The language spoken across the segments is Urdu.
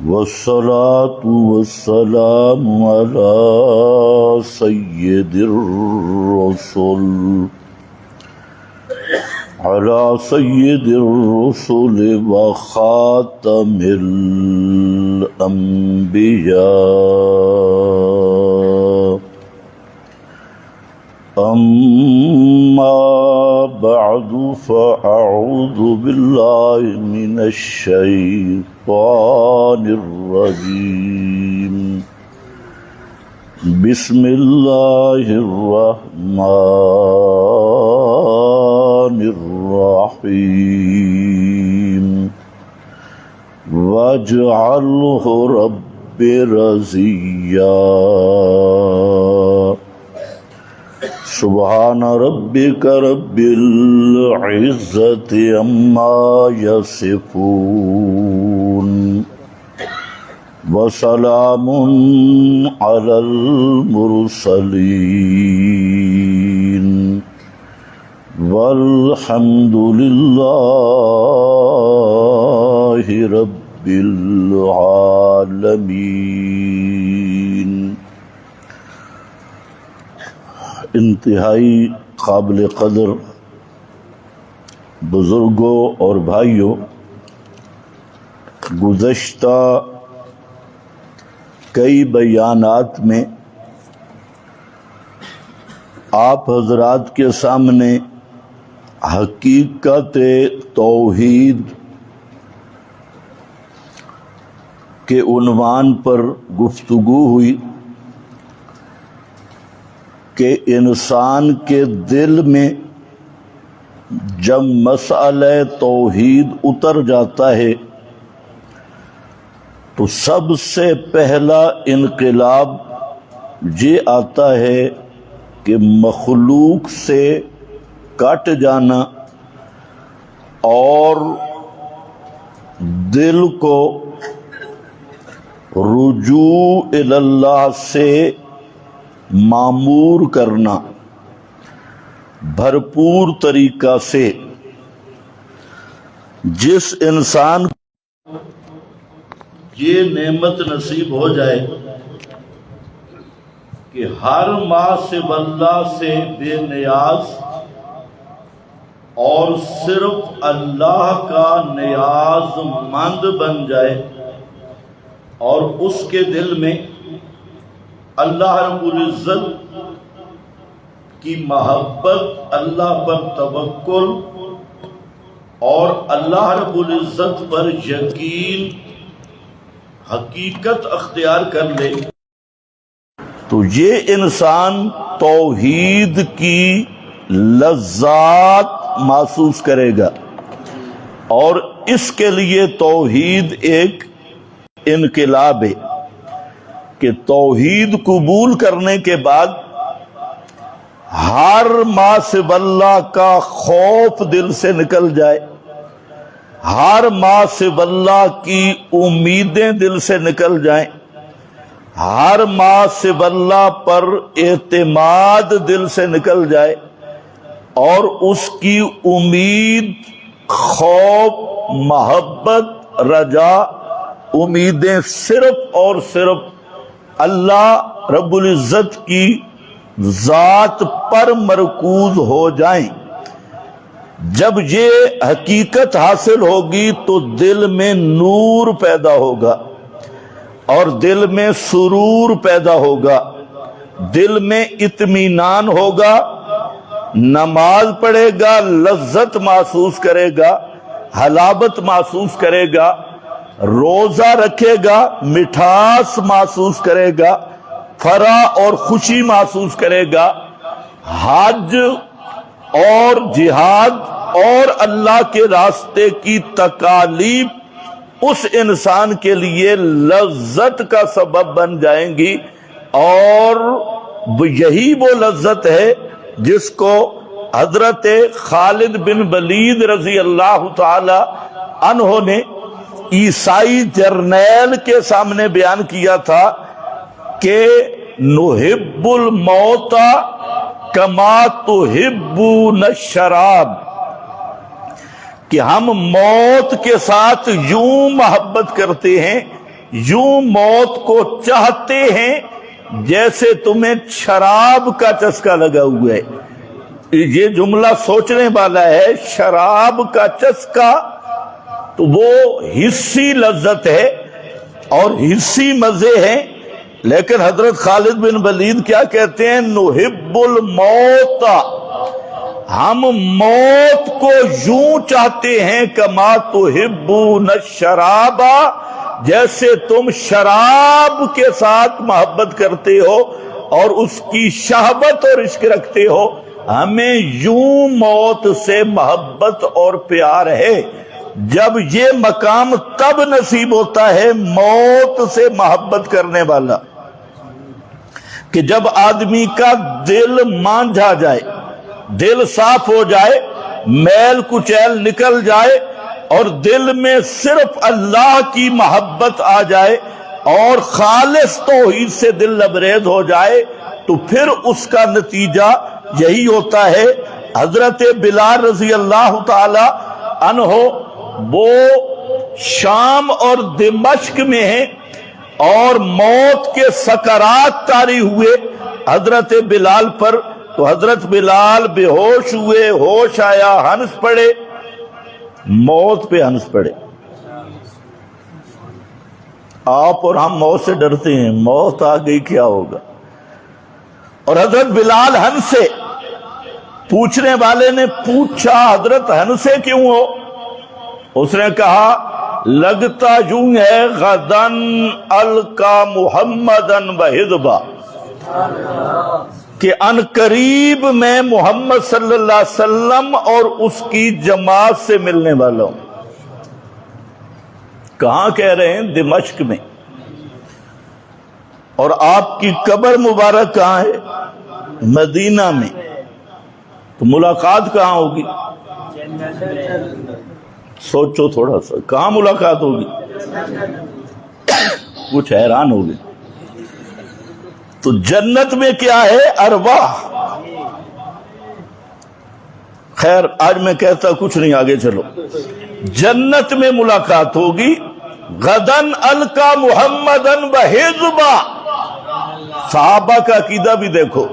والصلاة والسلام على سيد الرسل وخاتم الأنبياء أما بعد فأعوذ بالله من الشيطان الرجيم بسم الله الرحمن الرحيم واجعله رب رضيا سبحان ربك رب العزة عما يصفون وسلام على المرسلين والحمد لله رب العالمين۔ انتہائی قابل قدر بزرگوں اور بھائیوں، گزشتہ کئی بیانات میں آپ حضرات کے سامنے حقیقت توحید کے عنوان پر گفتگو ہوئی کہ انسان کے دل میں جب مسئلہ توحید اتر جاتا ہے تو سب سے پہلا انقلاب یہ آتا ہے کہ مخلوق سے کٹ جانا اور دل کو رجوع الی اللہ سے معمور کرنا بھرپور طریقہ سے۔ جس انسان کو یہ نعمت نصیب ہو جائے کہ ہر ما سوی اللہ سے بے نیاز اور صرف اللہ کا نیاز مند بن جائے اور اس کے دل میں اللہ رب العزت کی محبت، اللہ پر توکل اور اللہ رب العزت پر یقین حقیقت اختیار کر لے تو یہ انسان توحید کی لذات محسوس کرے گا، اور اس کے لیے توحید ایک انقلاب ہے کہ توحید قبول کرنے کے بعد ہر ما سوی اللہ کا خوف دل سے نکل جائے، ہر ما سوی اللہ کی امیدیں دل سے نکل جائیں، ہر ما سوی اللہ پر اعتماد دل سے نکل جائے اور اس کی امید، خوف، محبت، رجا، امیدیں صرف اور صرف اللہ رب العزت کی ذات پر مرکوز ہو جائیں۔ جب یہ حقیقت حاصل ہوگی تو دل میں نور پیدا ہوگا اور دل میں سرور پیدا ہوگا، دل میں اطمینان ہوگا، نماز پڑھے گا لذت محسوس کرے گا، حلاوت محسوس کرے گا، روزہ رکھے گا مٹھاس محسوس کرے گا، فرح اور خوشی محسوس کرے گا، حج اور جہاد اور اللہ کے راستے کی تکالیف اس انسان کے لیے لذت کا سبب بن جائیں گی، اور یہی وہ لذت ہے جس کو حضرت خالد بن ولید رضی اللہ تعالی عنہ نے عیسائی جرنیل کے سامنے بیان کیا تھا کہ نحب الموت کما تحبون الشراب، کہ ہم موت کے ساتھ یوں محبت کرتے ہیں، یوں موت کو چاہتے ہیں جیسے تمہیں شراب کا چسکا لگا ہوا ہے۔ یہ جملہ سوچنے والا ہے۔ شراب کا چسکا تو وہ حصی لذت ہے اور حصی مزے ہیں، لیکن حضرت خالد بن ولید کیا کہتے ہیں؟ نحب الموت، ہم موت کو یوں چاہتے ہیں کما تحبون الشراب، جیسے تم شراب کے ساتھ محبت کرتے ہو اور اس کی شہوت اور عشق رکھتے ہو، ہمیں یوں موت سے محبت اور پیار ہے۔ جب یہ مقام تب نصیب ہوتا ہے موت سے محبت کرنے والا کہ جب آدمی کا دل مانجھا جائے، دل صاف ہو جائے، میل کچیل نکل جائے اور دل میں صرف اللہ کی محبت آ جائے اور خالص توحید سے دل لبریز ہو جائے، تو پھر اس کا نتیجہ یہی ہوتا ہے۔ حضرت بلال رضی اللہ تعالی عنہ وہ شام اور دمشق میں ہیں اور موت کے سکرات طاری ہوئے حضرت بلال پر، تو حضرت بلال بے ہوش ہوئے، ہوش آیا، ہنس پڑے، موت پہ ہنس پڑے۔ آپ اور ہم موت سے ڈرتے ہیں، موت آ گئی کیا ہوگا، اور حضرت بلال ہنسے۔ پوچھنے والے نے پوچھا حضرت ہنسے کیوں ہو؟ اس نے کہا لگتا یوں ہے غدن القا محمدن وحزبا، کہ ان قریب میں محمد صلی اللہ علیہ وسلم اور اس کی جماعت سے ملنے والا ہوں۔ کہاں کہہ رہے ہیں؟ دمشق میں۔ اور آپ کی قبر مبارک کہاں ہے؟ مدینہ میں۔ تو ملاقات کہاں ہوگی؟ سوچو تھوڑا سا، کہاں ملاقات ہوگی؟ کچھ حیران ہو گئے۔ تو جنت میں کیا ہے؟ ارواح۔ خیر آج میں کہتا کچھ نہیں، آگے چلو۔ جنت میں ملاقات ہوگی۔ غدن القا محمدن وحزبا، صحابہ کا عقیدہ بھی دیکھو،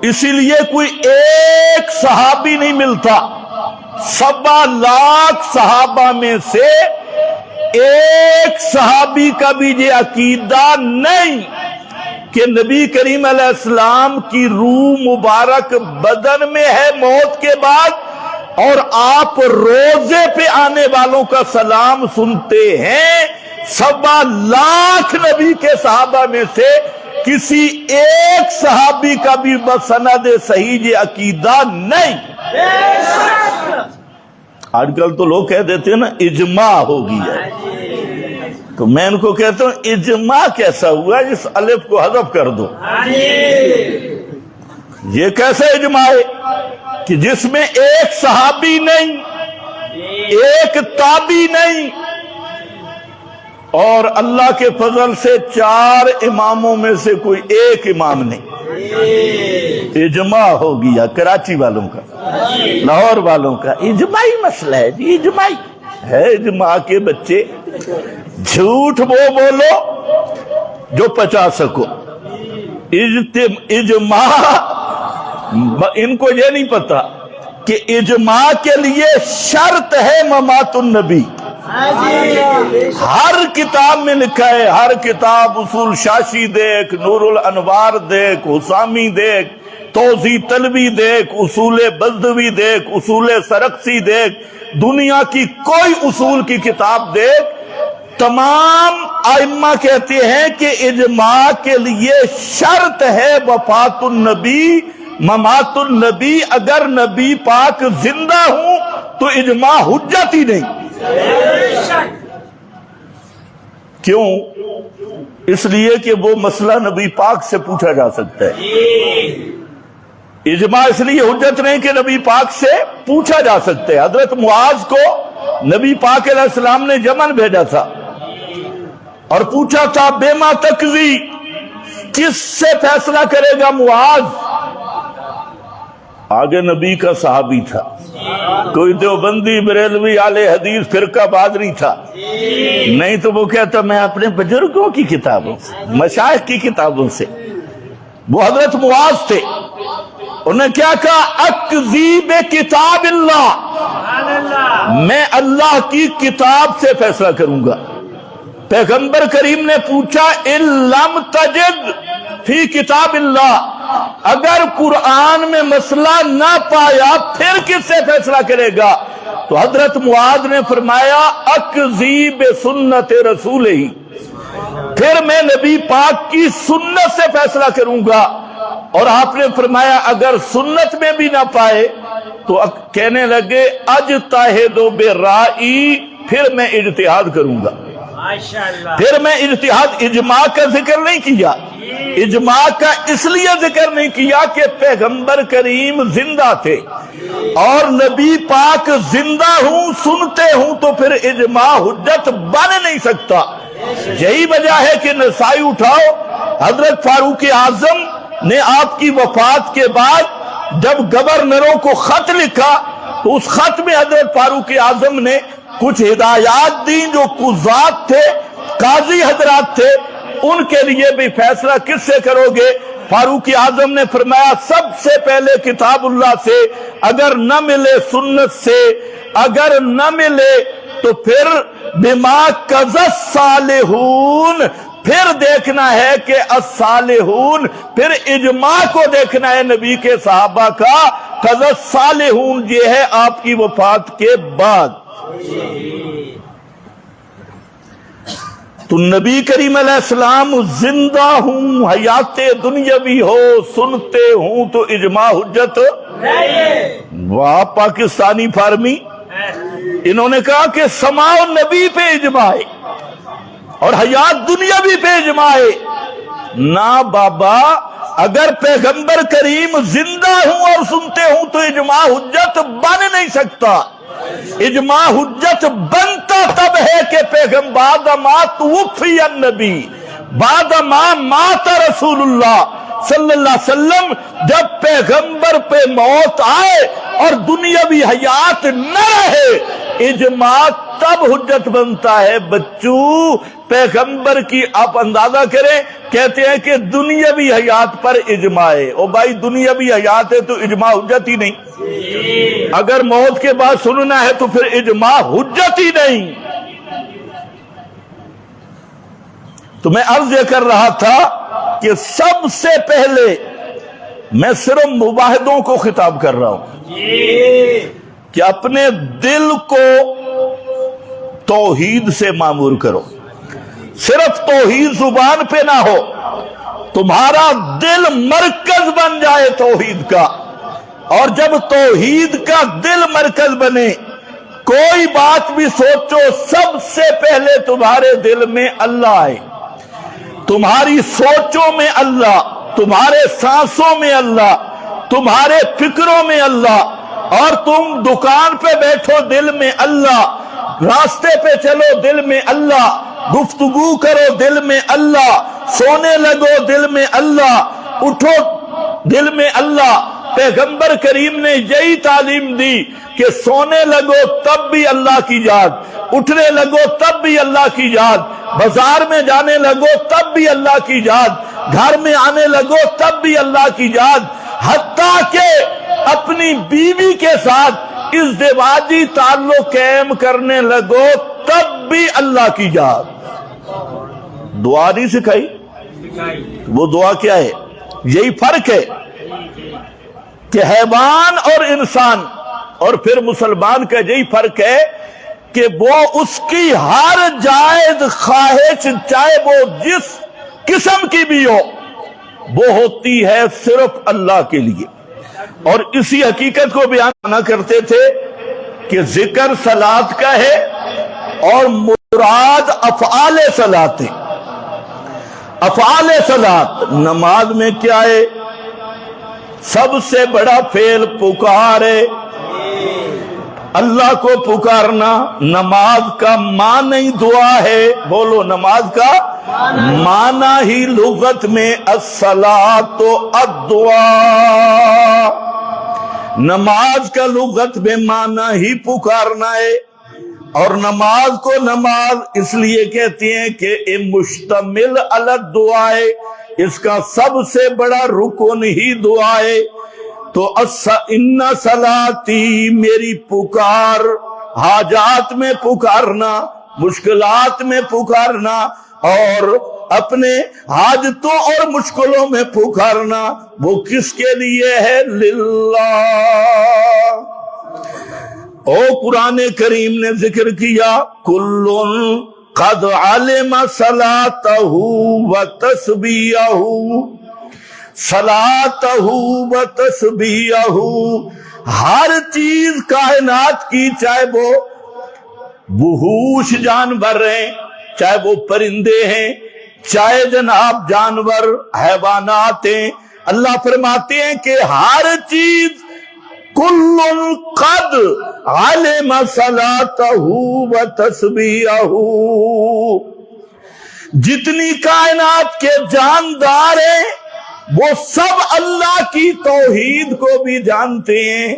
اسی لیے کوئی ایک صحابی نہیں ملتا، 7 لاکھ صحابہ میں سے ایک صحابی کا بھی یہ عقیدہ نہیں کہ نبی کریم علیہ السلام کی روح مبارک بدن میں ہے موت کے بعد، اور آپ روزے پہ آنے والوں کا سلام سنتے ہیں۔ 7 لاکھ نبی کے صحابہ میں سے کسی ایک صحابی کا بھی بسند صحیح یہ عقیدہ نہیں۔ آج کل تو لوگ کہہ دیتے ہیں نا اجماع ہو گیا، تو میں ان کو کہتا ہوں اجماع کیسا ہوا اس الف کو حذف کر دو۔ یہ کیسا اجماع ہے کہ جس میں ایک صحابی نہیں، ایک تابعی نہیں، اور اللہ کے فضل سے 4 اماموں میں سے کوئی ایک امام نہیں۔ اجماع ہو گیا کراچی والوں کا، لاہور والوں کا اجماعی مسئلہ ہے جی، اجماعی ہے۔ اجماع کے بچے جھوٹ وہ بولو جو پچا سکو۔ اجماع ان کو یہ نہیں پتا کہ اجماع کے لیے شرط ہے ممات النبی۔ ہر کتاب میں لکھا ہے، ہر کتاب، اصول شاشی دیکھ، نور الانوار دیکھ، حسامی دیکھ، توضیح طلبی دیکھ، اصول بزدوی دیکھ، اصول سرخسی دیکھ، دنیا کی کوئی اصول کی کتاب دیکھ، تمام ائمہ کہتے ہیں کہ اجماع کے لیے شرط ہے وفات النبی، ممات النبی۔ اگر نبی پاک زندہ ہوں تو اجماع حجت ہی نہیں۔ کیوں؟ اس لیے کہ وہ مسئلہ نبی پاک سے پوچھا جا سکتا ہے۔ اجماع اس لیے حجت نہیں کہ نبی پاک سے پوچھا جا سکتا ہے۔ حضرت معاذ کو نبی پاک علیہ السلام نے یمن بھیجا تھا اور پوچھا تھا بیما تقضی، کس سے فیصلہ کرے گا معاذ؟ آگے نبی کا صحابی تھا، کوئی دیوبندی بریلوی اہل حدیث فرقہ باز نہیں تھا، نہیں تو وہ کہتا میں اپنے بزرگوں کی کتابوں سے، مشائخ کی کتابوں سے۔ وہ حضرت معاذ تھے، انہوں نے کیا کہا؟ اقضی بکتاب اللہ، میں اللہ کی کتاب سے فیصلہ کروں گا۔ پیغمبر کریم نے پوچھا ان لم تجد فی کتاب اللہ، اگر قرآن میں مسئلہ نہ پایا پھر کس سے فیصلہ کرے گا؟ تو حضرت معاذ نے فرمایا اقضی بسنت رسول ہی، پھر میں نبی پاک کی سنت سے فیصلہ کروں گا۔ اور آپ نے فرمایا اگر سنت میں بھی نہ پائے تو کہنے لگے اجتہد برائی، پھر میں اجتہاد کروں گا۔ پھر میں اجتہاد، اجماع کا ذکر نہیں کیا، اجماع کا اس لیے ذکر نہیں کیا کہ پیغمبر کریم زندہ تھے اور نبی پاک زندہ ہوں، سنتے ہوں تو پھر اجماع حجت بن نہیں سکتا۔ یہی وجہ ہے کہ نسائی اٹھاؤ، حضرت فاروق اعظم نے آپ کی وفات کے بعد جب گورنروں کو خط لکھا تو اس خط میں حضرت فاروق اعظم نے کچھ ہدایات دیں، جو قضات تھے، قاضی حضرات تھے، ان کے لیے بھی فیصلہ کس سے کرو گے؟ فاروق اعظم نے فرمایا سب سے پہلے کتاب اللہ سے، اگر نہ ملے سنت سے، اگر نہ ملے تو پھر بما قضى الصالحون، پھر دیکھنا ہے کہ الصالحون، پھر اجماع کو دیکھنا ہے نبی کے صحابہ کا۔ قضى الصالحون یہ ہے آپ کی وفات کے بعد۔ تو نبی کریم علیہ السلام زندہ ہوں، حیات دنیاوی ہو، سنتے ہوں تو اجماع حجت واہ پاکستانی فارمی انہوں نے کہا کہ سماع نبی پہ اجماع ہے اور حیات دنیاوی پہ اجماع ہے۔ نہ بابا، اگر پیغمبر کریم زندہ ہوں اور سنتے ہوں تو اجماع حجت بن نہیں سکتا۔ اجماع حجت بنتا تب ہے کہ پیغمبر ما توفی النبی بعد ما مات رسول اللہ صلی اللہ علیہ وسلم، جب پیغمبر پہ موت آئے اور دنیاوی حیات نہ رہے، اجماع تب حجت بنتا ہے۔ بچوں، پیغمبر کی آپ اندازہ کریں، کہتے ہیں کہ دنیاوی حیات پر اجماع ہے۔ او بھائی، دنیاوی حیات ہے تو اجماع حجت ہی نہیں۔ اگر موت کے بعد سننا ہے تو پھر اجماع حجت ہی نہیں۔ تو میں عرض یہ کر رہا تھا کہ سب سے پہلے میں صرف مباحدوں کو خطاب کر رہا ہوں کہ اپنے دل کو توحید سے معمور کرو۔ صرف توحید زبان پہ نہ ہو، تمہارا دل مرکز بن جائے توحید کا۔ اور جب توحید کا دل مرکز بنے، کوئی بات بھی سوچو، سب سے پہلے تمہارے دل میں اللہ آئے، تمہاری سوچوں میں اللہ، تمہارے سانسوں میں اللہ، تمہارے فکروں میں اللہ، اور تم دکان پہ بیٹھو دل میں اللہ، راستے پہ چلو دل میں اللہ، گفتگو کرو دل میں اللہ، سونے لگو دل میں اللہ، اٹھو دل میں اللہ۔ پیغمبر کریم نے یہی تعلیم دی کہ سونے لگو تب بھی اللہ کی یاد، اٹھنے لگو تب بھی اللہ کی یاد، بازار میں جانے لگو تب بھی اللہ کی یاد، گھر میں آنے لگو تب بھی اللہ کی یاد، حتیٰ کہ اپنی بیوی کے ساتھ ازدواجی تعلق قائم کرنے لگو تب بھی اللہ کی یاد۔ دعا نہیں سکھائی؟ وہ دعا کیا ہے؟ یہی فرق ہے کہ حیوان اور انسان اور پھر مسلمان کا یہی فرق ہے کہ وہ اس کی ہر جائز خواہش، چاہے وہ جس قسم کی بھی ہو، وہ ہوتی ہے صرف اللہ کے لیے۔ اور اسی حقیقت کو بیان کرتے تھے کہ ذکر صلاۃ کا ہے اور مراد افعال صلاۃ ہے۔ افعال صلاۃ نماز میں کیا ہے؟ سب سے بڑا فعل پکار ہے، اللہ کو پکارنا۔ نماز کا معنی دعا ہے، بولو، نماز کا معنی ہی لغت میں الصلاۃ الدعاء۔ نماز کا لغت میں معنی ہی پکارنا ہے، اور نماز کو نماز اس لیے کہتے ہیں کہ مشتمل علی دعائے، اس کا سب سے بڑا رکن ہی دعا ہے۔ تو ان صلاتی، میری پکار، حاجات میں پکارنا، مشکلات میں پکارنا، اور اپنے حاجتوں اور مشکلوں میں پکارنا، وہ کس کے لیے ہے؟ للہ۔ او قرآن کریم نے ذکر کیا کل قد علم صلاتہ و تسبیحہ، صلاتہ و تسبیحہ، ہر چیز کائنات کی، چاہے وہ وحوش جانور ہیں، چاہے وہ پرندے ہیں، چاہے جناب جانور حیوانات ہیں، اللہ فرماتے ہیں کہ ہر چیز کل قد علم صلاتہ و تسبیحہ، جتنی کائنات کے جاندار ہیں وہ سب اللہ کی توحید کو بھی جانتے ہیں،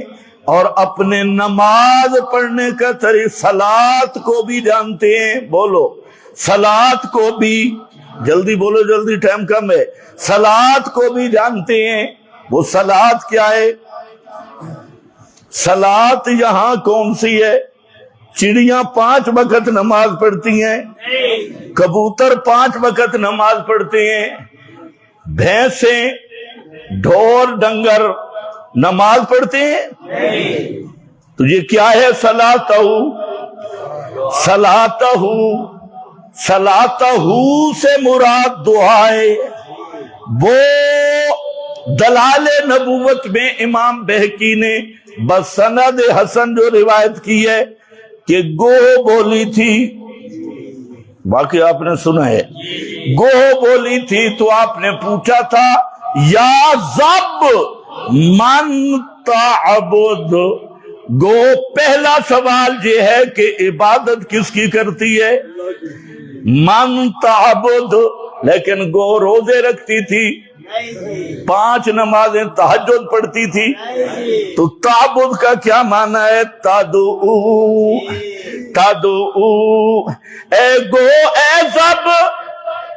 اور اپنے نماز پڑھنے کا طریقہ صلات کو بھی جانتے ہیں۔ بولو صلات کو بھی، جلدی بولو، جلدی ٹائم کم ہے، صلات کو بھی جانتے ہیں۔ وہ صلات کیا ہے؟ صلات یہاں کون سی ہے؟ چڑیاں 5 وقت نماز پڑھتی ہیں، کبوتر 5 وقت نماز پڑھتے ہیں، بھینسیں، ڈھور، ڈنگر نماز پڑھتے ہیں؟ تو یہ کیا ہے؟ صلاتہ، صلاتہ، صلاتہ سے مراد دعا ہے۔ وہ دلال نبوت میں امام بہقی نے بسند حسن جو روایت کی ہے کہ گوہ بولی تھی، باقی آپ نے سنا ہے، گوہ بولی تھی تو آپ نے پوچھا تھا یا زب من تعبد، گو پہلا سوال یہ ہے کہ عبادت کس کی کرتی ہے؟ من تعبد، لیکن گو روزے رکھتی تھی، 5 نمازیں تہجد پڑھتی تھی، تو تعبد کا کیا معنی ہے؟ تدعو، تدعو، اے گو، اے سب،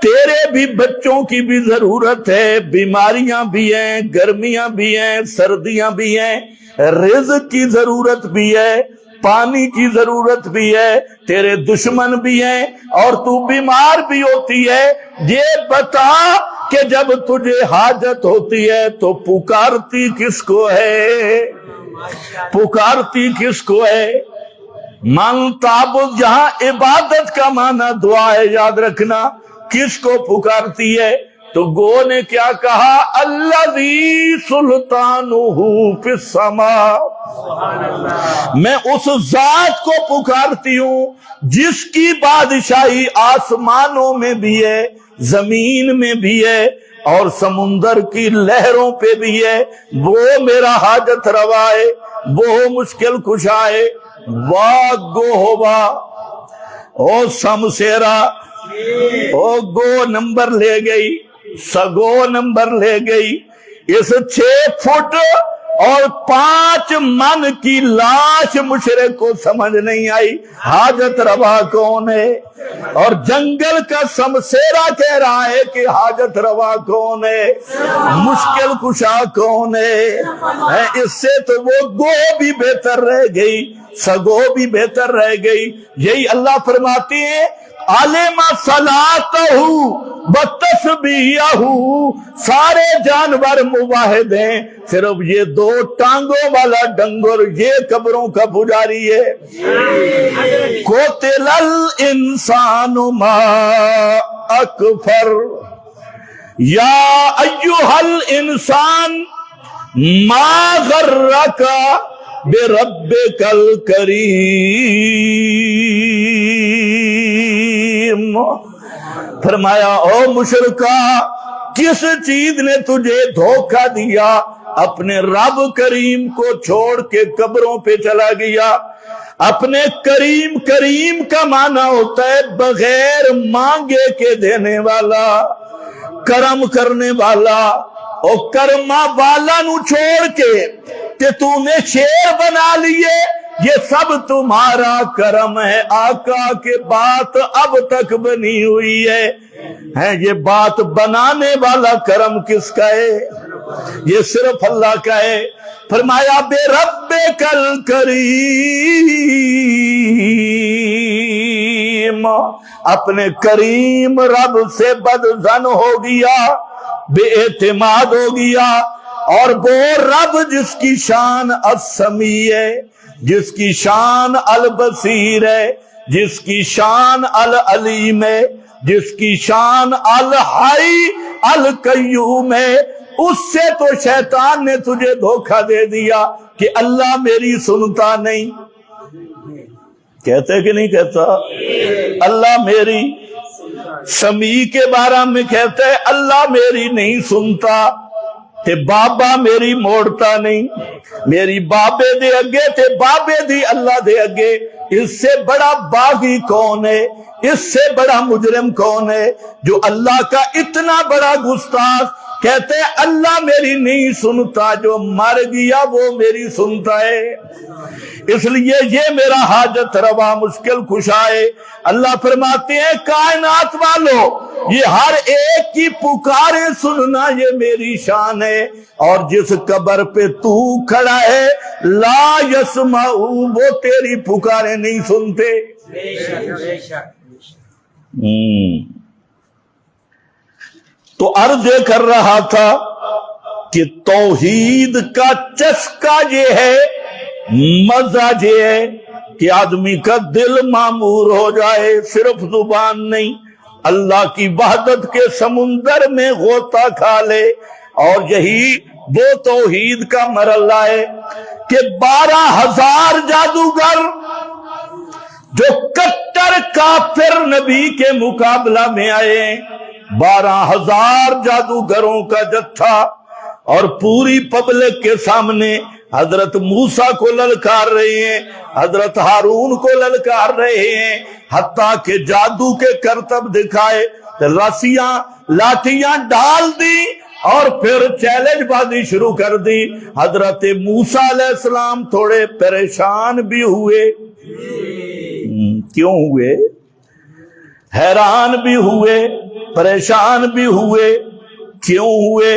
تیرے بھی بچوں کی بھی ضرورت ہے، بیماریاں بھی ہیں، گرمیاں بھی ہیں، سردیاں بھی ہیں، رزق کی ضرورت بھی ہے، پانی کی ضرورت بھی ہے، تیرے دشمن بھی ہیں، اور تو بیمار بھی ہوتی ہے۔ یہ بتا کہ جب تجھے حاجت ہوتی ہے تو پکارتی کس کو ہے؟ پکارتی کس کو ہے؟ من تعبد، جہاں عبادت کا معنی دعا ہے، یاد رکھنا، کس کو پکارتی ہے؟ تو گو نے کیا کہا؟ الذی سلطانہ فی السماء، میں اس ذات کو پکارتی ہوں جس کی بادشاہی آسمانوں میں بھی ہے، زمین میں بھی ہے، اور سمندر کی لہروں پہ بھی ہے۔ وہ میرا حاجت روا ہے، وہ مشکل کشا ہے۔ واہ گو ہوا، او سمسیرا، او گو نمبر لے گئی، سگو نمبر لے گئی۔ اس 6 فٹ اور 5 من کی لاش مشرک کو سمجھ نہیں آئی حاجت روا کون ہے، اور جنگل کا سمسیرا کہہ رہا ہے کہ حاجت روا کون ہے، مشکل کشا کون ہے۔ اس سے تو وہ گو بھی بہتر رہ گئی، سگو بھی بہتر رہ گئی۔ یہی اللہ فرماتے ہیں علم صلاتہ و تسبیحہ، سارے جانور موحد ہیں، صرف یہ 2 ٹانگوں والا ڈنگر یہ قبروں کا پجاری ہے۔ قتل الانسان ما اکفر، یا ایھا الانسان ما غرک بربک الکریم، فرمایا او مشرکا، کس چیز نے تجھے دھوکہ دیا؟ اپنے رب کریم کو چھوڑ کے قبروں پہ چلا گیا۔ اپنے کریم، کریم کا معنی ہوتا ہے بغیر مانگے کے دینے والا، کرم کرنے والا، اور کرما والا نو چھوڑ کے کہ تو نے شیر بنا لیے، یہ سب تمہارا کرم ہے آقا کہ بات اب تک بنی ہوئی ہے یہ بات بنانے والا کرم کس کا ہے؟ یہ صرف اللہ کا ہے۔ فرمایا بے رب کل کریم، اپنے کریم رب سے بدظن ہو گیا، بے اعتماد ہو گیا، اور وہ رب جس کی شان السمیع ہے، جس کی شان البصیر ہے، جس کی شان العلیم ہے، جس کی شان الحی القیوم ہے، اس سے تو شیطان نے تجھے دھوکہ دے دیا کہ اللہ میری سنتا نہیں۔ کہتے کہ نہیں کہتا؟ اللہ میری سمیع کے بارے میں کہتا ہے اللہ میری نہیں سنتا، تے بابا میری موڑتا نہیں، میری بابے دے اگے تے بابے دی اللہ دے اگے، اس سے بڑا باغی کون ہے؟ اس سے بڑا مجرم کون ہے جو اللہ کا اتنا بڑا گستاخ کہتے ہیں اللہ میری نہیں سنتا، جو مر گیا وہ میری سنتا ہے۔ اس لیے یہ میرا حاجت روا مشکل کشا ہے۔ اللہ فرماتے ہیں کائنات والو، یہ ہر ایک کی پکاریں سننا یہ میری شان ہے، اور جس قبر پہ تو کھڑا ہے لا یسمعو، وہ تیری پکاریں نہیں سنتے۔ تو عرض یہ کر رہا تھا کہ توحید کا چسکا یہ ہے، مزہ یہ ہے کہ آدمی کا دل معمور ہو جائے، صرف زبان نہیں، اللہ کی وحدت کے سمندر میں غوطہ کھا لے۔ اور یہی وہ توحید کا مرحلہ ہے کہ 12,000 جادوگر جو کٹر کافر نبی کے مقابلہ میں آئے، 12,000 جادوگروں کا جتھا، اور پوری پبلک کے سامنے حضرت موسیٰ کو للکار رہے ہیں، حضرت ہارون کو للکار رہے ہیں، حتیٰ کہ جادو کے کرتب دکھائے، رسیاں لاٹھیاں ڈال دی اور پھر چیلنج بازی شروع کر دی۔ حضرت موسیٰ علیہ السلام تھوڑے پریشان بھی ہوئے، کیوں ہوئے؟ حیران بھی ہوئے، پریشان بھی ہوئے۔ کیوں ہوئے؟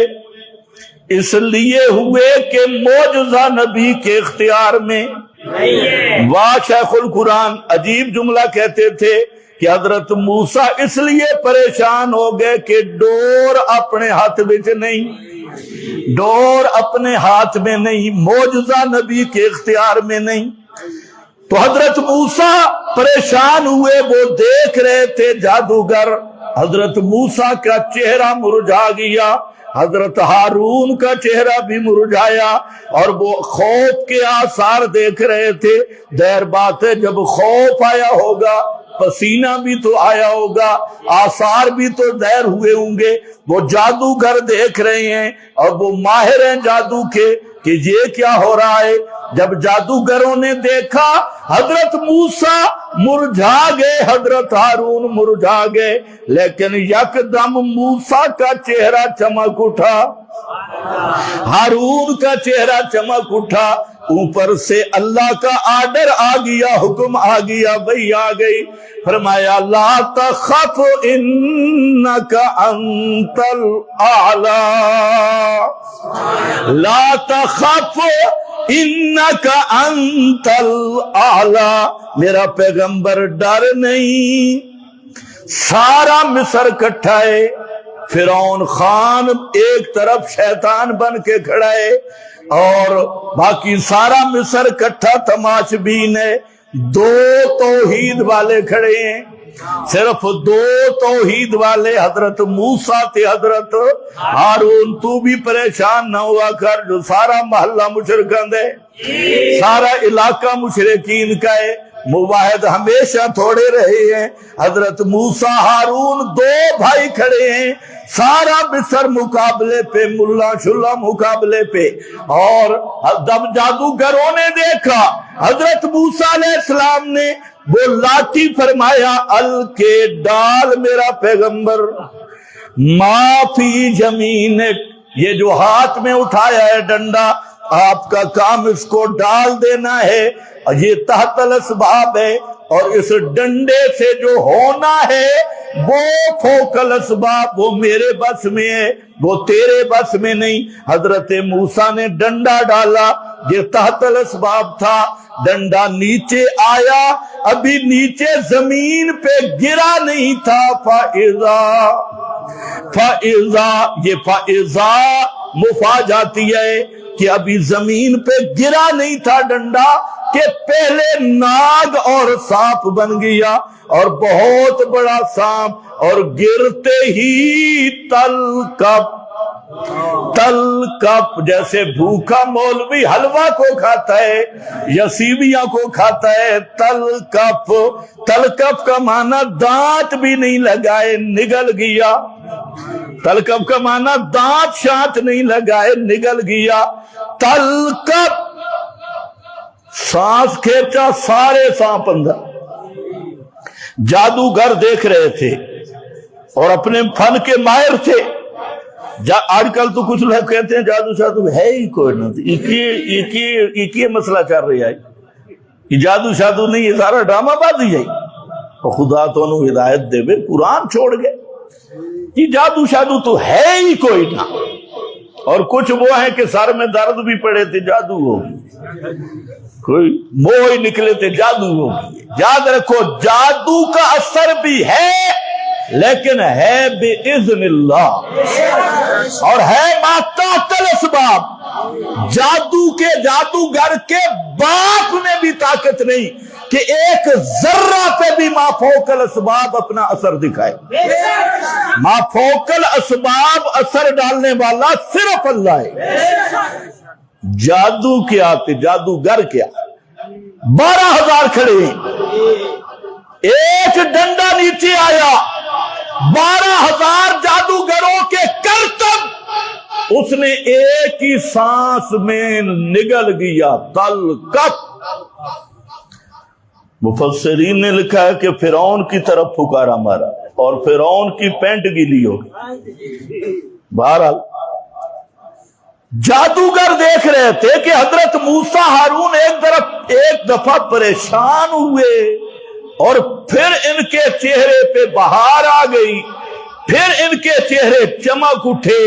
اس لیے ہوئے کہ معجزہ نبی کے اختیار میں۔ واہ شیخ القرآن عجیب جملہ کہتے تھے کہ حضرت موسیٰ اس لیے پریشان ہو گئے کہ ڈور اپنے ہاتھ میں نہیں، ڈور اپنے ہاتھ میں نہیں، معجزہ نبی کے اختیار میں نہیں۔ تو حضرت موسیٰ پریشان ہوئے، وہ دیکھ رہے تھے جادوگر، حضرت موسیٰ کا چہرہ مرجھا گیا، حضرت ہارون کا چہرہ بھی مرجھایا، اور وہ خوف کے آثار دیکھ رہے تھے۔ دیر بات ہے جب خوف آیا ہوگا، پسینہ بھی تو آیا ہوگا، آثار بھی تو ظاہر ہوئے ہوں گے۔ وہ جادوگر دیکھ رہے ہیں اور وہ ماہر ہیں جادو کے کہ یہ کیا ہو رہا ہے۔ جب جادوگروں نے دیکھا حضرت موسیٰ مرجھا گئے، حضرت ہارون مرجھا گئے، لیکن یکدم موسیٰ کا چہرہ چمک اٹھا، ہارون کا چہرہ چمک اٹھا، اوپر سے اللہ کا آرڈر آ گیا، حکم آ گیا، وحی آ گئی۔ فرمایا لا تخف انک انت الاعلی، لا تخف انک انت الاعلی، میرا پیغمبر ڈر نہیں۔ سارا مصر کٹھا ہے، فرعون خان ایک طرف شیطان بن کے کھڑا ہے، اور باقی سارا مصر کٹھا تماش بین ہے۔ دو توحید والے کھڑے ہیں، صرف دو توحید والے، حضرت موسیٰ تے حضرت ہارون۔ تو بھی پریشان نہ ہوا کر، جو سارا محلہ مشرکان ہے، سارا علاقہ مشرکین کا ہے، مواحد ہمیشہ تھوڑے رہے ہیں۔ حضرت موسیٰ ہارون دو بھائی کھڑے ہیں، سارا مصر مقابلے پہ، ملا شلہ مقابلے پہ۔ اور جب جادوگروں نے دیکھا حضرت موسیٰ علیہ السلام نے وہ لاٹھی فرمایا الکے ڈال میرا پیغمبر، ما فی یمینک، یہ جو ہاتھ میں اٹھایا ہے ڈنڈا، آپ کا کام اس کو ڈال دینا ہے، یہ تحت الاسباب ہے، اور اس ڈنڈے سے جو ہونا ہے وہ فوق الاسباب، وہ میرے بس میں ہے، وہ تیرے بس میں نہیں۔ حضرت موسیٰ نے ڈنڈا ڈالا، یہ تحت الاسباب تھا، ڈنڈا نیچے آیا، ابھی نیچے زمین پہ گرا نہیں تھا، یہ فائزہ مفاجاتی ہے کہ ابھی زمین پہ گرا نہیں تھا ڈنڈا کہ پہلے ناگ اور سانپ بن گیا، اور بہت بڑا سانپ، اور گرتے ہی تل کپ، جیسے بھوکا مولوی حلوہ کو کھاتا ہے یا سیویاں کو کھاتا ہے، تل کپ کا معنی دانت بھی نہیں لگائے نگل گیا، تل کپ کا معنی دانت شانت نہیں لگائے نگل گیا، تل کپ، سانس کھینچا سارے سانپ اندر۔ جادوگر دیکھ رہے تھے اور اپنے فن کے ماہر تھے۔ آج کل تو کچھ لوگ کہتے ہیں جادو شادو ہے ہی کوئی نہ، ایک ہی مسئلہ چل رہا ہے، یہ جادو شادو نہیں، یہ سارا ڈرامہ بازی ہے، اور خدا تو انہوں ہدایت دے بے، قرآن چھوڑ گئے، یہ جادو شادو تو ہے ہی کوئی نہ۔ اور کچھ وہ ہیں کہ سر میں درد بھی پڑے تھے جادو ہوگی، کوئی موہ نکلے تھے جادو ہوگی۔ یاد رکھو جادو کا اثر بھی ہے لیکن ہے بِإِذْنِ اللہ، اور ہے ما تحت الاسباب۔ جادوگر کے باپ میں بھی طاقت نہیں کہ ایک ذرہ پہ بھی ما فوق الاسباب اپنا اثر دکھائے۔ ما فوق الاسباب اثر ڈالنے والا صرف اللہ ہے۔ جادو کیا تھے، جادوگر کیا، 12,000 کھڑے ہیں، ایک ڈنڈا نیچے آیا، 12,000 جادوگروں کے کرتب اس نے ایک ہی سانس میں نگل گیا، تل کپ۔ مفسرین نے لکھا ہے کہ فرعون کی طرف پکارا مارا اور فرعون کی پینٹ گیلی ہوگی۔ بہرحال جادوگر دیکھ رہے تھے کہ حضرت موسیٰ ہارون ایک دفعہ پریشان ہوئے، اور پھر ان کے چہرے پہ بہار آ گئی، پھر ان کے چہرے چمک اٹھے،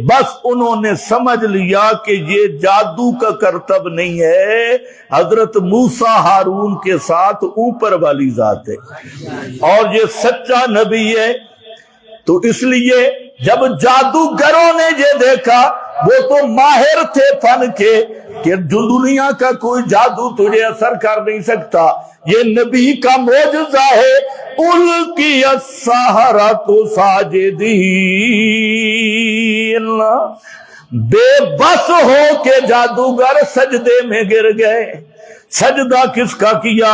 بس انہوں نے سمجھ لیا کہ یہ جادو کا کرتب نہیں ہے، حضرت موسیٰ ہارون کے ساتھ اوپر والی ذات ہے اور یہ سچا نبی ہے۔ تو اس لیے جب جادوگروں نے یہ دیکھا، وہ تو ماہر تھے فن کے کہ جو دنیا کا کوئی جادو تجھے اثر کر نہیں سکتا، یہ نبی کا معجزہ ہے۔ القی السحرۃ ساجدین، بے بس ہو کے جادوگر سجدے میں گر گئے۔ سجدہ کس کا کیا؟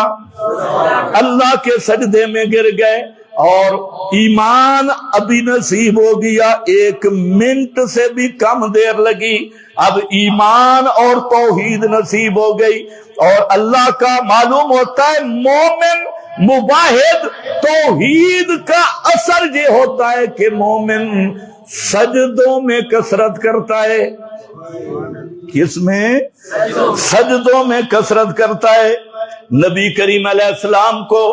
اللہ کے سجدے میں گر گئے، اور ایمان ابھی نصیب ہو گیا، 1 منٹ سے بھی کم دیر لگی، اب ایمان اور توحید نصیب ہو گئی۔ اور اللہ کا معلوم ہوتا ہے مومن مباہد، توحید کا اثر یہ ہوتا ہے کہ مومن سجدوں میں کثرت کرتا ہے۔ کس میں؟ سجدوں میں کثرت کرتا ہے۔ نبی کریم علیہ السلام کو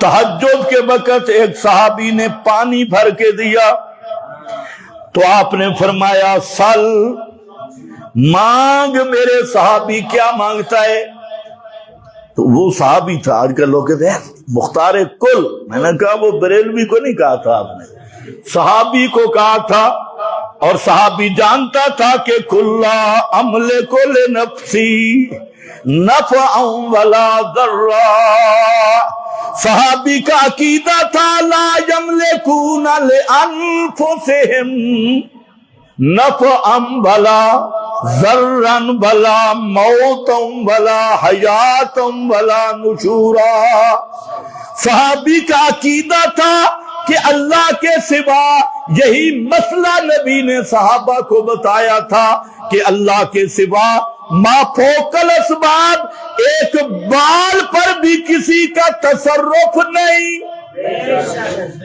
تہجد کے وقت ایک صحابی نے پانی بھر کے دیا، تو آپ نے فرمایا سل، مانگ میرے صحابی کیا مانگتا ہے؟ تو وہ صحابی تھا، آج کل لوگ کہتے ہیں مختار کل، میں نے کہا وہ بریلوی کو نہیں کہا تھا، آپ نے صحابی کو کہا تھا، اور صحابی جانتا تھا کہ کلا املک لنفسی نفعا ولا ضرا۔ صحابی کا عقیدہ تھا لا یملکون لانفسہم نفعا ولا ضرا ولا موتا ولا حیاتا ولا نشورا۔ صحابی کا عقیدہ تھا کہ اللہ کے سوا، یہی مسئلہ نبی نے صحابہ کو بتایا تھا کہ اللہ کے سوا ما فوق الاسباب، ایک بال پر بھی کسی کا تصرف نہیں۔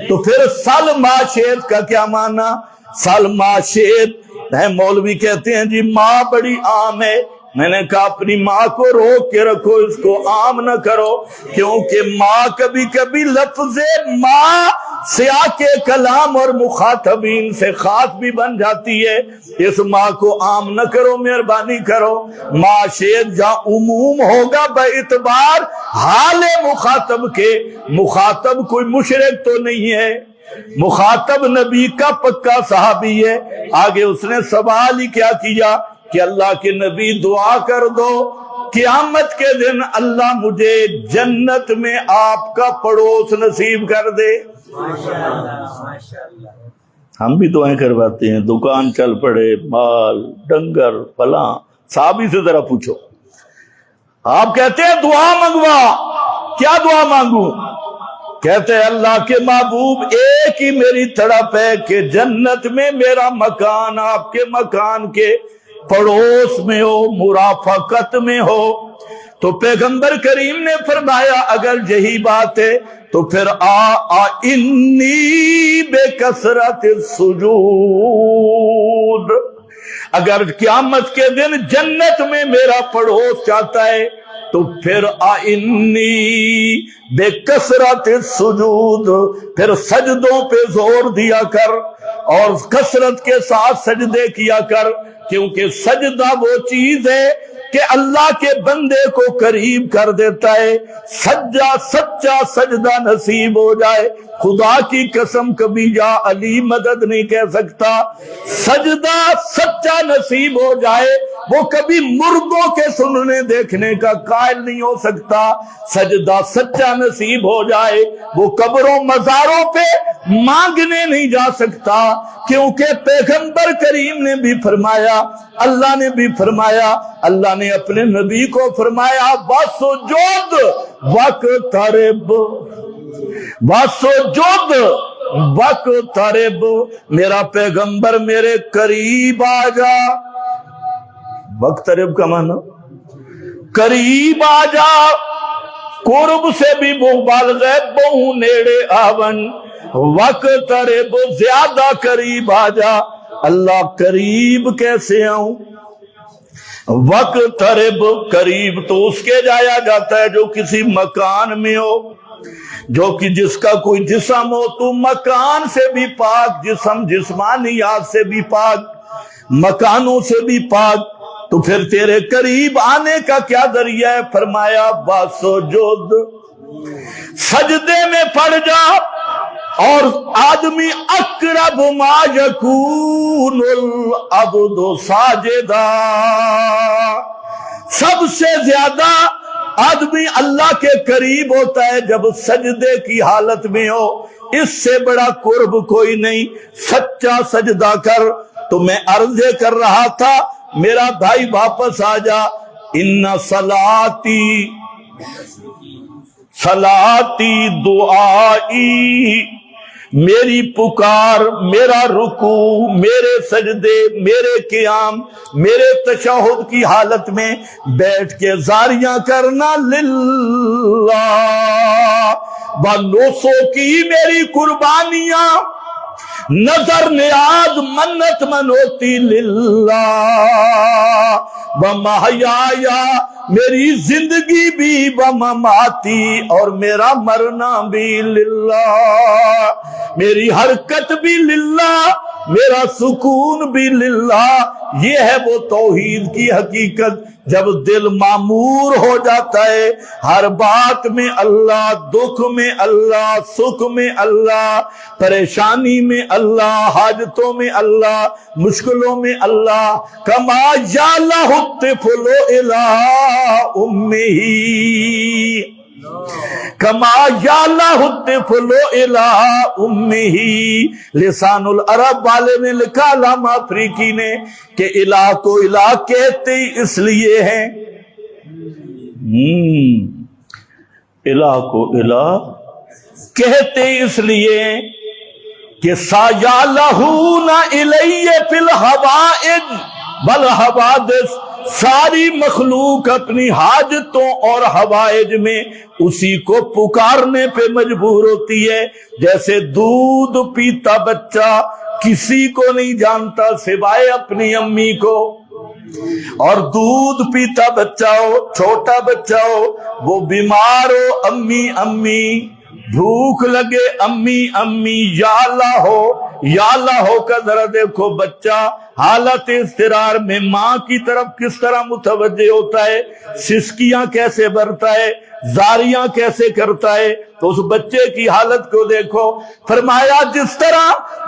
تو پھر سل ما شئت کا کیا معنی؟ سل ما شئت ہے مولوی کہتے ہیں جی ماں بڑی عام ہے، میں نے کہا اپنی ماں کو روک کے رکھو، اس کو عام نہ کرو، کیونکہ ماں کبھی کبھی لفظ ماں سیاق کلام اور مخاطبین سے خاص بھی بن جاتی ہے، اس ماں کو عام نہ کرو، مہربانی کرو۔ ماں شیخ جہاں عموم ہوگا باعتبار حال مخاطب کے، مخاطب کوئی مشرک تو نہیں ہے، مخاطب نبی کا پکا صحابی ہے۔ آگے اس نے سوال ہی کیا کیا کہ اللہ کے نبی دعا کر دو قیامت کے دن اللہ مجھے جنت میں آپ کا پڑوس نصیب کر دے۔ ہم بھی دعائیں کرواتے ہیں، دکان چل پڑے، مال ڈنگر فلاں، صحابی سے ذرا پوچھو، آپ کہتے ہیں دعا منگوا، کیا دعا مانگوں؟ کہتے ہیں اللہ کے محبوب ایک ہی میری تڑپ ہے کہ جنت میں میرا مکان آپ کے مکان کے پڑوس میں ہو، مرافقت میں ہو۔ تو پیغمبر کریم نے فرمایا اگر یہی بات ہے تو پھر انی بے کثرت السجود، اگر قیامت کے دن جنت میں میرا پڑوس چاہتا ہے تو پھر انی بے کثرت السجود، پھر سجدوں پہ زور دیا کر اور کثرت کے ساتھ سجدے کیا کر، کیونکہ سجدہ وہ چیز ہے کہ اللہ کے بندے کو قریب کر دیتا ہے۔ سچا سجدہ نصیب ہو جائے، خدا کی قسم کبھی یا علی مدد نہیں کہہ سکتا، سجدہ سچا نصیب ہو جائے وہ کبھی مردوں کے سننے دیکھنے کا قائل نہیں ہو سکتا۔ سجدہ سچا نصیب ہو جائے وہ قبروں مزاروں پہ مانگنے نہیں جا سکتا، کیونکہ پیغمبر کریم نے بھی فرمایا، اللہ نے بھی فرمایا، اللہ نے اپنے نبی کو فرمایا وَسُجُدْ وَاقْتَرِب، وَسُجُدْ وَاقْتَرِب، میرا پیغمبر میرے قریب آ جا۔ وقترب کا معنی قریب آ جا، قرب سے بھی مبالغہ بہو نیڑے آون، وقترب زیادہ قریب آ جا۔ اللہ قریب کیسے آؤں؟ وقترب قریب تو اس کے جایا جاتا ہے جو کسی مکان میں ہو، جو کہ جس کا کوئی جسم ہو، تو مکان سے بھی پاک، جسم جسمانیات سے بھی پاک، مکانوں سے بھی پاک، تو پھر تیرے قریب آنے کا کیا ذریعہ ہے؟ فرمایا وَسُجُدْ، سجدے میں پڑ جا۔ اور آدمی اقرب ما یکون العبد ساجدا، سب سے زیادہ آدمی اللہ کے قریب ہوتا ہے جب سجدے کی حالت میں ہو، اس سے بڑا قرب کوئی نہیں۔ سچا سجدہ کر۔ تو میں عرض کر رہا تھا میرا بھائی واپس آ جا، ان صلاتی دعائی، میری پکار، میرا رکوع، میرے سجدے، میرے قیام، میرے تشہد کی حالت میں بیٹھ کے زاریاں کرنا للہ، بنوسوں کی میری قربانیاں، نظر نیاز منت منوتی للہ، ومحیایا، میری زندگی بھی، ومماتی، اور میرا مرنا بھی للہ، میری حرکت بھی للہ، میرا سکون بھی للہ۔ یہ ہے وہ توحید کی حقیقت جب دل معمور ہو جاتا ہے، ہر بات میں اللہ، دکھ میں اللہ، سکھ میں اللہ، پریشانی میں اللہ، حاجتوں میں اللہ، مشکلوں میں اللہ۔ کما یالہ الطفل الی امہ، کما یالہ الطفل الی امہ۔ لسان العرب والے نے لکھا، علامہ افریقی نے، کہ الہ کو الہ کہتے اس لیے ہیں، الہ کو الہ کہتے اس لیے کہ سایالہون الی فی الحوائج والحوادث، ساری مخلوق اپنی حاجتوں اور حوائج میں اسی کو پکارنے پہ مجبور ہوتی ہے۔ جیسے دودھ پیتا بچہ کسی کو نہیں جانتا سوائے اپنی امی کو، اور دودھ پیتا بچہ ہو، چھوٹا بچہ ہو، وہ بیمار ہو امی امی، بھوک لگے امی امی، یا اللہ ہو کا ذرا دیکھو بچہ حالت اضطرار میں ماں کی طرف کس طرح متوجہ ہوتا ہے، سسکیاں کیسے بھرتا ہے، زاریاں کیسے کرتا ہے، تو اس بچے کی حالت کو دیکھو۔ فرمایا جس طرح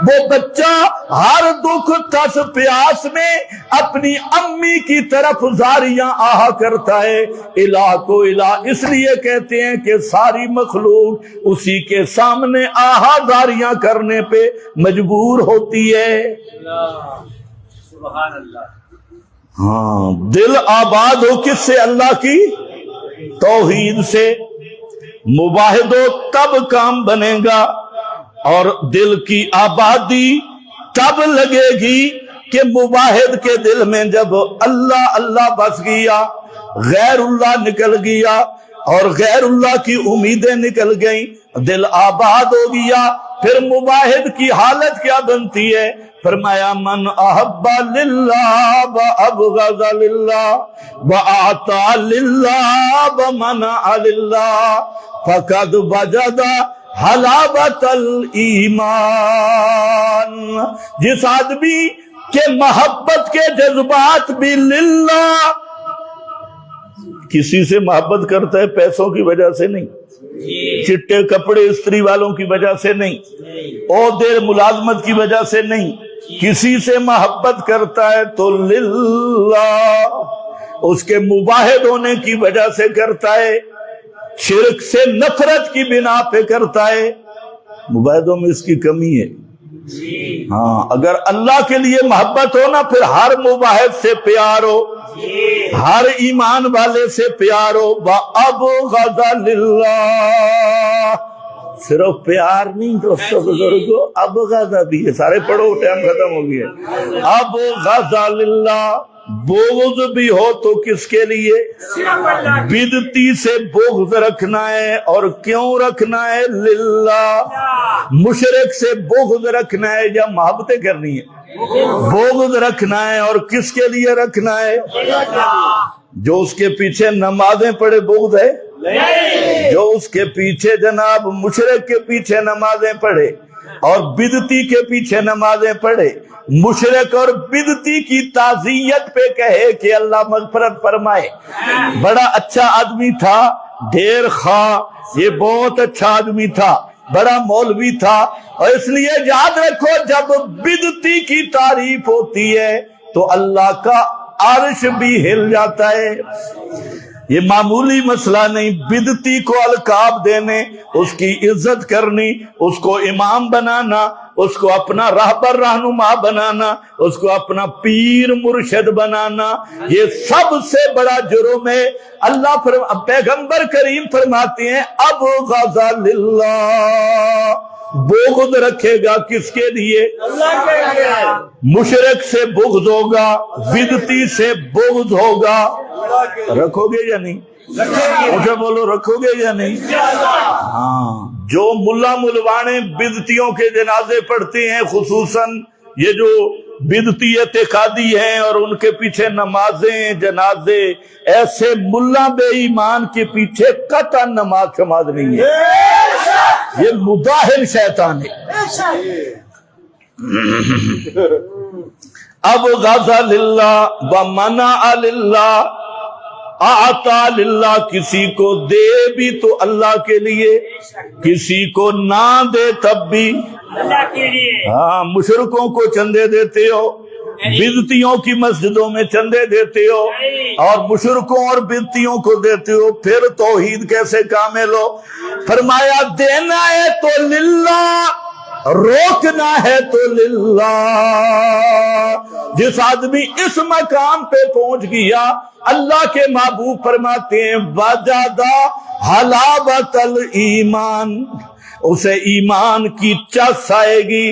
وہ بچہ ہر دکھ تس پیاس میں اپنی امی کی طرف زاریاں آہا کرتا ہے، الہ کو الہ اس لیے کہتے ہیں کہ ساری مخلوق اسی کے سامنے آہا زاریاں کرنے پہ مجبور ہوتی ہے۔ سبحان اللہ۔ ہاں، دل آباد ہو کس سے؟ اللہ کی توحید سے۔ مواحد ہو تب کام بنے گا، اور دل کی آبادی تب لگے گی کہ مواحد کے دل میں جب اللہ اللہ بس گیا، غیر اللہ نکل گیا اور غیر اللہ کی امیدیں نکل گئیں، دل آباد ہو گیا، پھر مواحد کی حالت کیا بنتی ہے؟ فرمایا من احب للہ وابغض للہ واعطى للہ ومنع للہ فقد وجد حلاوۃ الایمان۔ جس آدمی کے محبت کے جذبات بھی للہ، کسی سے محبت کرتا ہے پیسوں کی وجہ سے نہیں، چٹے کپڑے استری والوں کی وجہ سے نہیں، عہدے ملازمت کی وجہ سے نہیں، کسی سے محبت کرتا ہے تو للہ، اس کے مواحد ہونے کی وجہ سے کرتا ہے، شرک سے نفرت کی بنا پہ کرتا ہے۔ مواحدوں میں اس کی کمی ہے۔ ہاں، اگر اللہ کے لیے محبت ہو نا، پھر ہر مواحد سے پیار ہو، ہر ایمان والے سے پیار ہو۔ وَأَبْغَضَ لِلَّهِ، صرف پیار نہیں دوستو بزرگو، ابغض بھی ہے۔ سارے پڑھو، ٹائم ختم ہو گیا۔ ابغض للہ، بغض بھی ہو تو کس کے لیے؟ بدعتی سے بغض رکھنا ہے، اور کیوں رکھنا ہے؟ للہ۔ مشرک سے بغض رکھنا ہے یا محبتیں کرنی ہے؟ بغض رکھنا ہے، اور کس کے لیے رکھنا ہے؟ جو اس کے پیچھے نمازیں پڑھے بغض ہے؟ جو اس کے پیچھے جناب مشرک کے پیچھے نمازیں پڑھے اور بدعتی کے پیچھے نمازیں پڑھے، مشرک اور بدعتی کی تعزیت پہ کہے کہ اللہ مغفرت فرمائے، بڑا اچھا آدمی تھا، ڈھیر خواہ، یہ بہت اچھا آدمی تھا، بڑا مولوی تھا، اور اس لیے یاد رکھو جب بدعتی کی تعریف ہوتی ہے تو اللہ کا عرش بھی ہل جاتا ہے۔ یہ معمولی مسئلہ نہیں، بدعتی کو القاب دینے، اس کی عزت کرنی، اس کو امام بنانا، اس کو اپنا راہبر رہنما بنانا، اس کو اپنا پیر مرشد بنانا، یہ سب سے بڑا جرم ہے۔ اللہ پیغمبر کریم فرماتے ہیں ابغض للہ، بغض رکھے گا کس کے لیے؟ اللہ کے لیے۔ مشرک سے بغض ہوگا، بدعتی سے بغض ہوگا، رکھو گے یا نہیں؟ مجھے بولو، رکھو گے یا نہیں؟ ہاں، جو ملا ملوانے بدعتیوں کے جنازے پڑھتے ہیں، خصوصاً یہ جو بدعتی اعتقادی ہیں اور ان کے پیچھے نمازیں جنازے، ایسے ملا بے ایمان کے پیچھے قطعا نماز شماز نہیں ہے، یہ مداہن شیطان ہے۔ ابغض للہ ومنع للہ، اعطا للہ، کسی کو دے بھی تو اللہ کے لیے، کسی کو نہ دے تب بھی اللہ کے لیے۔ ہاں، مشرکوں کو چندے دیتے ہو، بدعتیوں کی مسجدوں میں چندے دیتے ہو، اور مشرکوں اور بدعتیوں کو دیتے ہو، پھر توحید کیسے کامل ہو؟ فرمایا دینا ہے تو للہ، روکنا ہے تو للہ۔ جس آدمی اس مقام پہ پہنچ گیا، اللہ کے محبوب فرماتے ہیں وجد حلاوۃ الایمان، اسے ایمان کی چس آئے گی،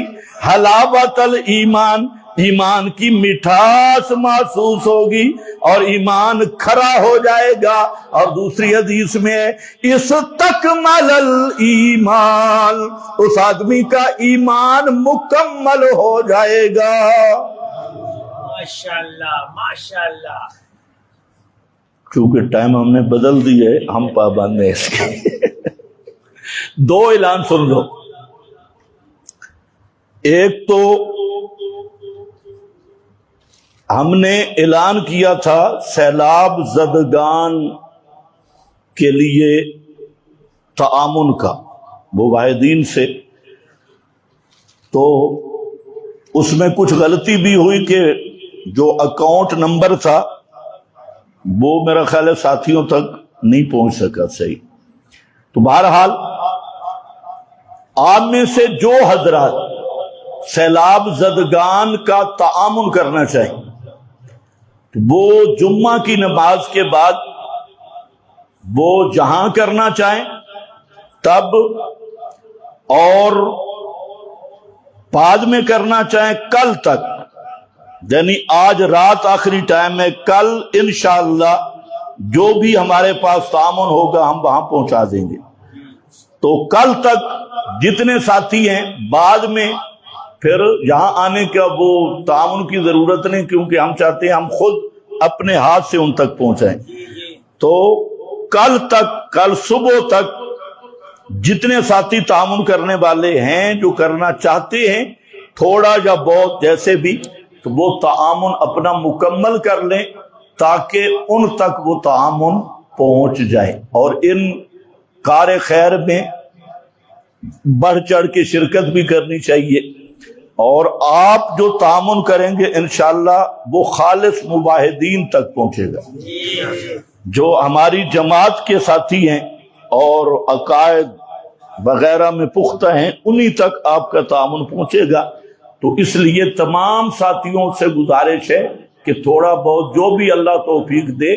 حلاوۃ الایمان، ایمان کی مٹھاس محسوس ہوگی اور ایمان کھرا ہو جائے گا۔ اور دوسری حدیث میں استکمل الایمان، اس آدمی کا ایمان مکمل ہو جائے گا۔ ماشاءاللہ ماشاءاللہ۔ چونکہ ٹائم ہم نے بدل دی ہے، ہم پابند ہیں اس کے۔ دو اعلان سن لو۔ ایک تو ہم نے اعلان کیا تھا سیلاب زدگان کے لیے تعاون کا مباہدین سے، تو اس میں کچھ غلطی بھی ہوئی کہ جو اکاؤنٹ نمبر تھا وہ میرا خیال ہے ساتھیوں تک نہیں پہنچ سکا صحیح۔ تو بہرحال آپ میں سے جو حضرات سیلاب زدگان کا تعاون کرنا چاہیں وہ جمعہ کی نماز کے بعد وہ جہاں کرنا چاہیں تب، اور بعد میں کرنا چاہیں کل تک، یعنی آج رات آخری ٹائم ہے، کل انشاءاللہ جو بھی ہمارے پاس تعاون ہوگا ہم وہاں پہنچا دیں گے۔ تو کل تک جتنے ساتھی ہیں، بعد میں پھر یہاں آنے کا وہ تعاون کی ضرورت نہیں، کیونکہ ہم چاہتے ہیں ہم خود اپنے ہاتھ سے ان تک پہنچائیں۔ تو کل تک، کل صبح تک جتنے ساتھی تعاون کرنے والے ہیں، جو کرنا چاہتے ہیں تھوڑا یا بہت جیسے بھی، تو وہ تعاون اپنا مکمل کر لیں تاکہ ان تک وہ تعاون پہنچ جائے۔ اور ان کار خیر میں بڑھ چڑھ کے شرکت بھی کرنی چاہیے، اور آپ جو تعاون کریں گے انشاءاللہ وہ خالص مباہدین تک پہنچے گا۔ جو ہماری جماعت کے ساتھی ہیں اور عقائد وغیرہ میں پختہ ہیں، انہی تک آپ کا تعاون پہنچے گا۔ تو اس لیے تمام ساتھیوں سے گزارش ہے کہ تھوڑا بہت جو بھی اللہ توفیق دے،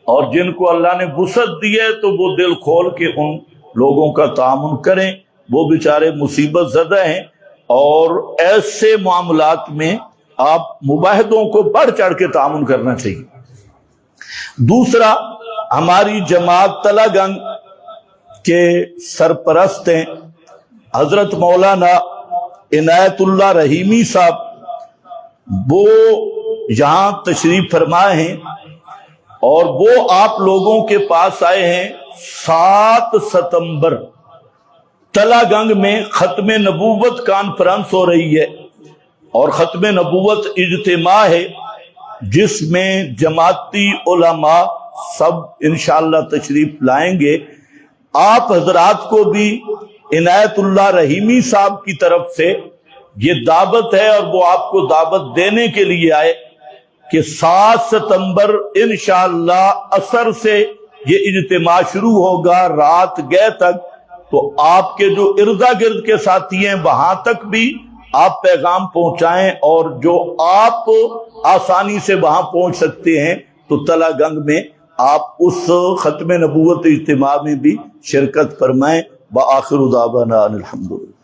اور جن کو اللہ نے وسعت دی ہے تو وہ دل کھول کے ان لوگوں کا تعاون کریں، وہ بیچارے مصیبت زدہ ہیں، اور ایسے معاملات میں آپ مباہدوں کو بڑھ چڑھ کے تعاون کرنا چاہیے۔ دوسرا، ہماری جماعت تلہ گنگ کے سرپرست ہیں حضرت مولانا عنایت اللہ رحیمی صاحب، وہ یہاں تشریف فرمائے ہیں، اور وہ آپ لوگوں کے پاس آئے ہیں 7 ستمبر تلہ گنگ میں ختم نبوت کانفرنس ہو رہی ہے، اور ختم نبوت اجتماع ہے جس میں جماعتی علماء سب انشاءاللہ تشریف لائیں گے۔ آپ حضرات کو بھی عنایت اللہ رحیمی صاحب کی طرف سے یہ دعوت ہے، اور وہ آپ کو دعوت دینے کے لیے آئے کہ 7 ستمبر انشاءاللہ عصر سے یہ اجتماع شروع ہوگا رات گئے تک۔ تو آپ کے جو اردا گرد کے ساتھی ہیں وہاں تک بھی آپ پیغام پہنچائیں، اور جو آپ آسانی سے وہاں پہنچ سکتے ہیں تو تلہ گنگ میں آپ اس ختم نبوت اجتماع میں بھی شرکت فرمائیں۔ وآخر دعوانا ان الحمدللہ۔